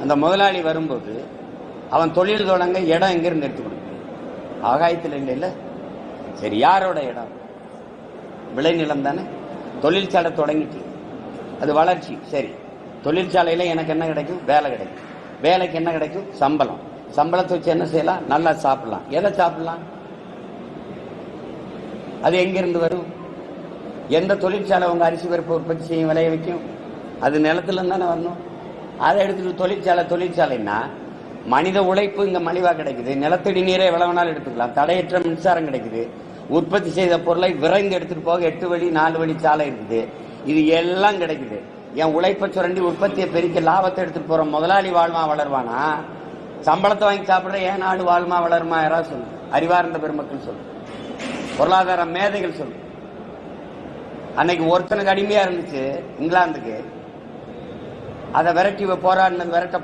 அந்த முதலாளி வரும்போது அவன் தொழில் தொடங்க இடம் எங்கிருந்து எடுத்து கொடுக்கும்? ஆகாயத்தில் இல்லைல்ல. சரி, யாரோட இடம்? விளைநிலம் தானே. தொழிற்சாலை தொடங்கிட்டு அது வளர்ச்சி. சரி, தொழிற்சாலையில எனக்கு என்ன கிடைக்கும்? வேலை கிடைக்கும். வேலைக்கு என்ன கிடைக்கும்? சம்பளம். சம்பளத்தை வச்சு என்ன செய்யலாம்? நல்லா சாப்பிடலாம். எதை சாப்பிடலாம்? அது எங்கிருந்து வரும்? எந்த தொழிற்சாலை உங்க அரிசி பருப்பு உற்பத்தி செய்யும், விளைய வைக்கும்? அது நிலத்துல தானே வரணும். அதை எடுத்துட்டு தொழிற்சாலைன்னா மனித உழைப்பு இங்க மலிவா கிடைக்குது. நிலத்தடி நீரை எவ்வளவு வேணாலும் எடுத்துக்கலாம். தடையற்ற மின்சாரம் கிடைக்குது. உற்பத்தி செய்த பொருளை விரைந்து எடுத்துட்டு போக 8 வழி 4 வழி சாலை இருக்குது. இது எல்லாம் கிடைக்குது. என் உழைப்பை சுரண்டி உற்பத்தியை பெருக்க லாபத்தை எடுத்துட்டு போற முதலாளி வாழ்மா வளர்வானா? சம்பளத்தை வாங்கி சாப்பிடுற ஏன் நாடு வாழ்மா வளருமா? யாராவது சொல்லு. அறிவார்ந்த பெருமக்கள் சொல்லு. பொருளாதார மேதைகள் சொல்லு. அன்னைக்கு ஒருத்தனுக்கு அடிமையா இருந்துச்சு இங்கிலாந்துக்கு. அதை விரட்ட